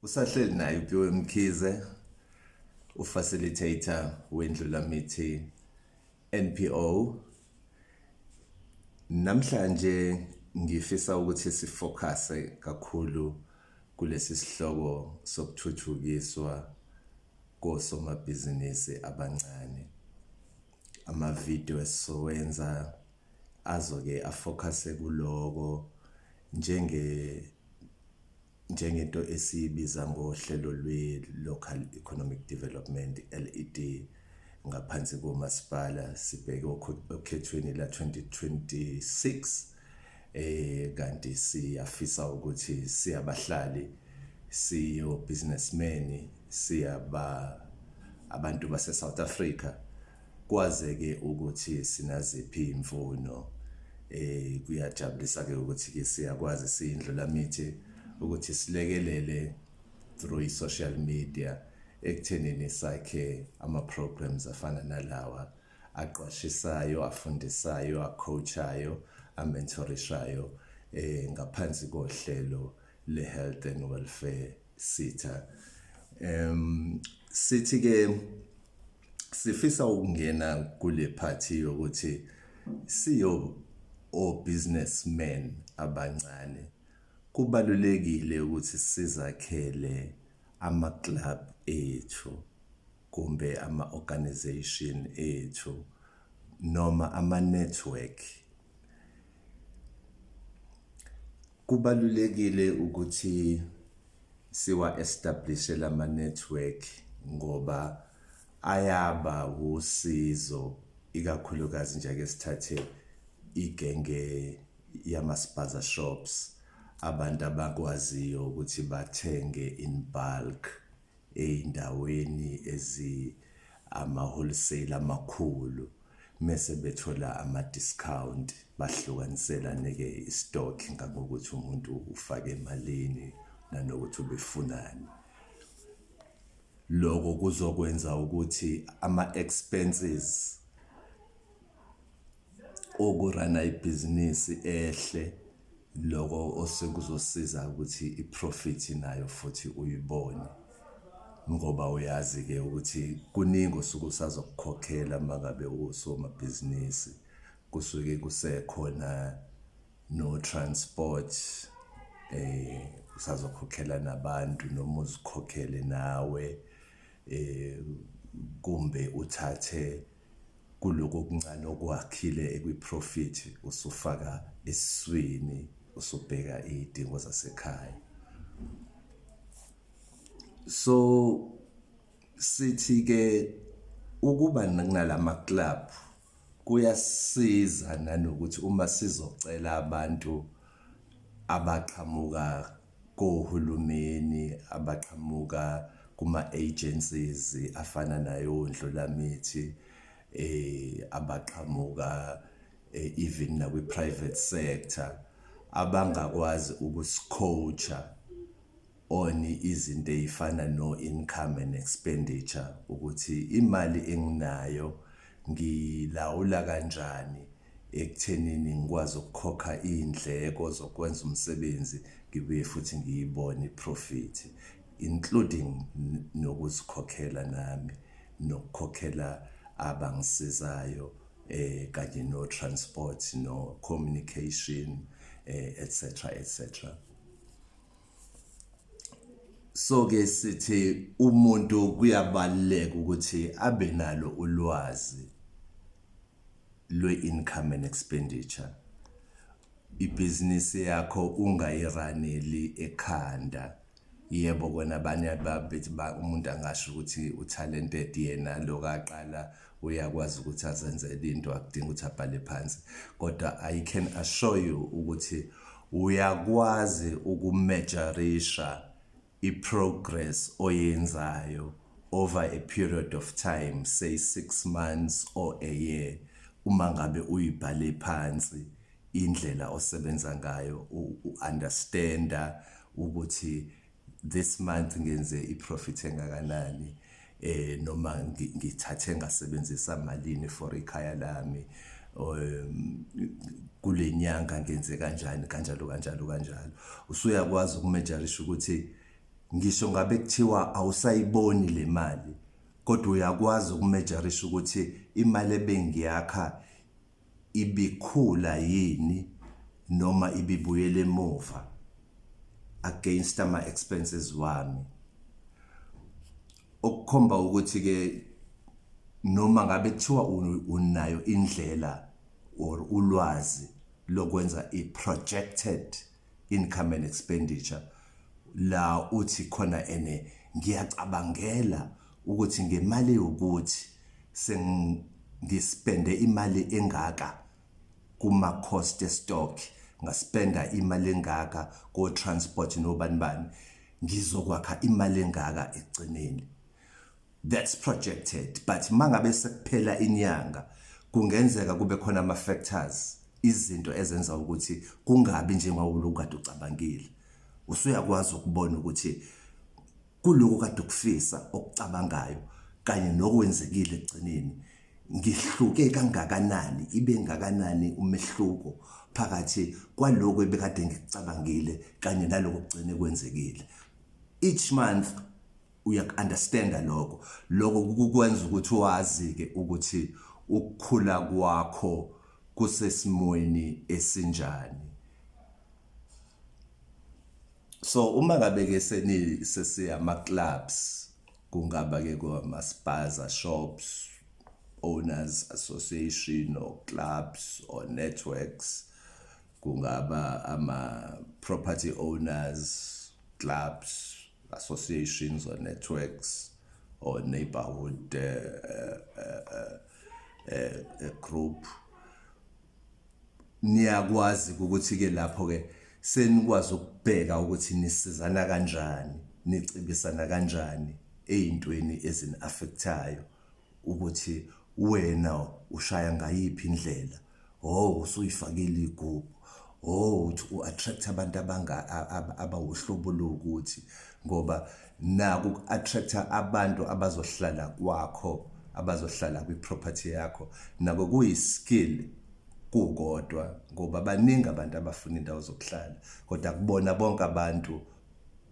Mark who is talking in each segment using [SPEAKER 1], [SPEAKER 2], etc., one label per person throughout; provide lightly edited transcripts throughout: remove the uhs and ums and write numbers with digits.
[SPEAKER 1] Usahleli naye uPhiwe Mkhize, ufacilitator wendlulamithi NPO. Namhlanje ngifisa ukuthi sifocuse kakhulu kulesi sihloko sokuthuthukiswa kosomabhizinisi abancane. Ama-video esizowenza azoke afocuse kuloko njengento esiyibiza ngohlelo lwe-Local Economic Development LED ngaphansi komasipala sibheke okhethweni la 2026 kanti siyafisa ukuthi siyabahlali siyo businessmen abantu base South Africa kwazeke ukuthi sinaziphi imfuno kuyajabulisa ke ukuthi ke siyakwazi siyindlulamithi ukuthi silekelele through i-social media ekuthenini sakhe ama-programs afana nalawa aqwashisayo, afundisayo, acoachayo, amentorishayo ngaphansi kohlelo le-Health and Welfare SETA. Sithi ke sifisa ukungena kule phathi yokuthi siyo o-businessmen abancane. Kubalulekile ukuthi sizakhele ama-club ethu kumbe ama-organization ethu noma ama-network. Kubalulekile ukuthi siwa-establishe lama-network ngoba ayaba usizo ikakhulukazi nje ake sithathe igenge yama-spaza shops. Abantu abakwaziyo ukuthi bathenge in bulk ey'ndaweni ama-wholesale amakhulu mese bethola ama-discount bahlukaniselane-ke i-stock ngokuthi umuntu ufake emalini nanokuthi ubefunani. Lokho kuzokwenza ukuthi ama-expenses okurana ibhizinisi ehle, lokho osekuzosiza ukuthi i-profit nayo futhi uyibone ngoba uyazi-ke ukuthi kuningi osuke usazokukhokhela mangabe usomabhizinisi. Kusuke kusekhona no-transport, usazokhokhela nabantu noma uzikhokhele nawe kumbe uthathe kuloko okuncane okwakhile ekwi-profit usufaka esiswini usubheka iy'dingo zasekhaya. So sithi-ke ukuba nalama club kuyasiza nanokuthi uma sizocela abantu abaqhamuka kohulumeni, abaqhamuka kuma-agencies afana nayo Ndlulamithi, abaqhamuka even nakwi-private sector abangakwazi ukusicoacha on izinto ey'fana no-income and expenditure ukuthi imali enginayo ngilawula kanjani ekuthenini ngikwazi ukukhokha iy'ndleko zokwenza umsebenzi ngibuye futhi ngiyibone i-profit, including nokuzikhokhela nami nokukhokhela abangisizayo kanye no-transport, no-communication, etc. So-ke sithi umuntu kuyabaluleka ukuthi abe nalo ulwazi lwe-income and expenditure. Ibhizinisi yakho ungayiraneli ekhanda. Yebo kona abanye babethi umuntu angasho ukuthi utalented yena lokaqala uyakwazi ukuthi azenzele into akudinga ukuthi abhale phansi, kodwa I can assure you ukuthi uyakwazi ukumeasurisha i-progress oyenzayo over a period of time, say 6 months or a year, uma ngabe uyibhale phansi indlela osebenza ngayo, u-understanda ukuthi this month ngenze i-profit engakanani, noma ngithathe ngasebenzisa malini for ikhaya lami, kule nyanga ngenze kanjani kanjalo. Usuyakwazi ukumeasurisha ukuthi ngisho ngabe kuthiwa awusayiboni le mali kodwa uyakwazi ukumejorisha ukuthi imali ebengiyakha ibikhula yini noma ibibuyele emuva against ama expenses wami, okukhomba ukuthi ke noma ngabe kuthiwa unayo indlela or ulwazi lokwenza i-projected income and expenditure la uthi khona ngiyacabangela ukuthi ngemali ukuthi sengispende imali engaka kuma cost stock, ngaspenda imali engaka ko transport nobanibani, ngizokwakha imali engaka egcineni. That's projected. But mangabe sekuphela inyanga kungenzeka kube khona ama factors, izinto ezenza ukuthi kungabi njengawulo kade ucabangile. Usuyakwazi ukubona ukuthi kuloko kade ukufisa okucabangayo kanye nokwenzekile egcineni ngihluke kangakanani, ibe ngakanani umehluko phakathi kwaloko ebekade ngikucabangile kanye naloko kugcine kwenzekile. Each month uyak-understanda lokho kukwenza ukuthi wazi ke ukuthi ukukhula kwakho kusesimweni esinjani. So uma ngabe ke sesiyama clubs, kungaba ke kuma spaza shops, owners association or clubs or networks, kungaba ama property owners clubs, associations or networks or neighborhood group. Niyakwazi ukuthi ke lapho ke senikwazi ukubheka ukuthi nisizana kanjani, nicibisana kanjani ezintweni ezini-affectayo ukuthi wena ushaya ngayiphi indlela, usuyifakile igubhu, u-attract abantu abawuhlobo lokuthi, ngoba naku ku-attracta abantu abazohlala kwakho, abazohlala kwi-property yakho, nako kuyi-skill kukodwa, ngoba baningi abantu abafuna indawo zokuhlala kodwa kubona bonke abantu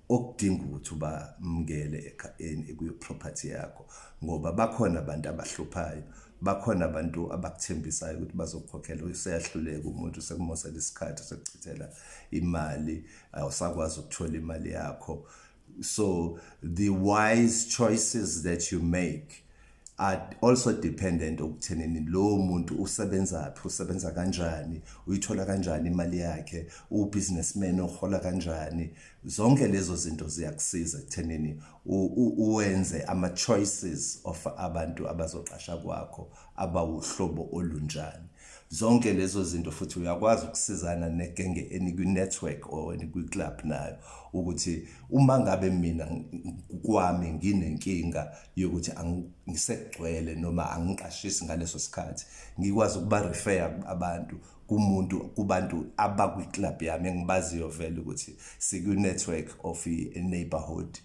[SPEAKER 1] okudinga ukuthi ubamngele kwi-property yakho, ngoba bakhona abantu abahluphayo, bakhona abantu abakuthembisayo ukuthi bazokukhokhela, useyahluleka umuntu, sekumosela isikhathi, sekuchithela imali, awusakwazi ukuthola imali yakho. So the wise choices that you make are also dependent okuthenini lo muntu usebenzaphi, usebenza kanjani, uyithola kanjani imali yakhe, ubusinessman ohola kanjani. Zonke lezo zinto ziyakusiza ekuthenini uwenze ama choices of abantu abazoqasha kwakho abawuhlobo olunjani. Zonke lezo zinto futhi uyakwazi ukusizana negenge enikwi-network or enikwi-club nayo ukuthi uma ngabe mina kwami nginenkinga yokuthi ngisekugcwele noma angiqashisi ngaleso sikhathi, ngikwazi ukuba-refer abantu kubantu abakwi-club yami engibaziyo vele ukuthi sikwi-network of a-neighborhood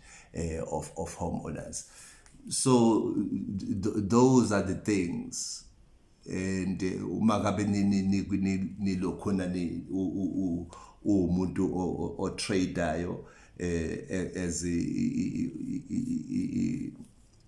[SPEAKER 1] of homeowners. So those are the things. And uma ngabe nilokhona umuntu o-tradeayo as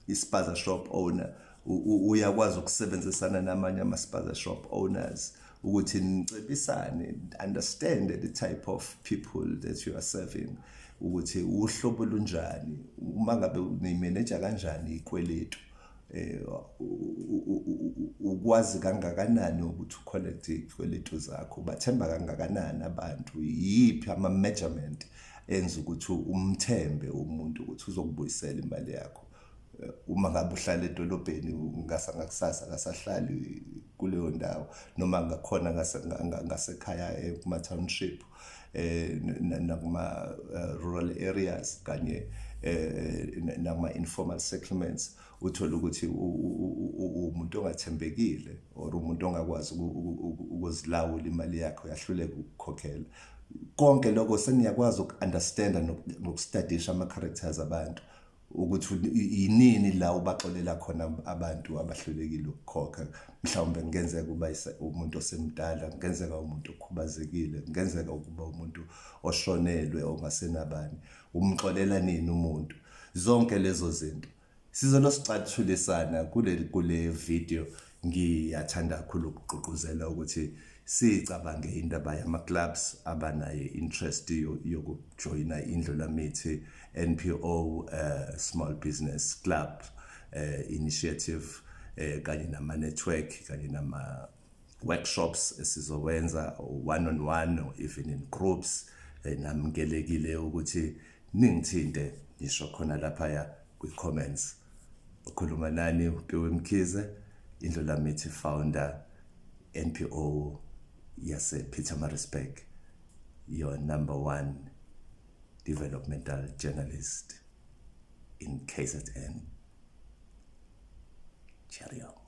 [SPEAKER 1] i-spaza shop owner, uyakwazi ukusebenzisana namanye ama-spaza shop owners ukuthi nicebisane, understand the type of people that you are serving, ukuthi uhlobo lunjani, uma ngabe uyimeneja kanjani ikweletu, ukwazi kangakanani ukuthi ucollect ikweletu zakho, bathemba kangakanani abantu, yiphi ama-measurement enza ukuthi umthembe umuntu ukuthi uzokubuyisela imali yakho. Uma ngabe uhlala edolobheni ngakusasa akasahlali kuleyo ndawo, noma ngakhona ngasekhaya kuma-township nakuma rural areas kanye nama-informal settlements, uthola ukuthi umuntu ongathembekile or umuntu ongakwazi ukuzilawula imali yakho, yahluleka ukukhokhela. Konke lokho seniyakwazi uku-understanda nokustudisha ama-characters abantu ukuthi inini la ubaxolela khona abantu abahlulekile ukukhokha. Mhlawumbe kungenzeka uba umuntu osemdala, kungenzeka umuntu okhubazekile, kungenzeka ukuba umuntu oshonelwe ongasenabani. Umxolela nini umuntu? Zonke lezo zinto sizolosicathulisana kule video. Ngiyathanda kakhulu ukugqugquzela ukuthi sicabange indaba yama-clubs abanayo interest yokujoyina Indlulamithi NPO Small Business Club Initiative, kanye nama-network, kanye nama-workshops esizowenza one-on-one or even in groups. Namukelekile ukuthi ningithinte ngisho khona laphaya kwi-comments. Ukhuluma nani uPhiwe Mkhize, Indlulamithi founder, NPO yase Pietermaritzburg, your number one developmental journalist in KZN. Cheerio.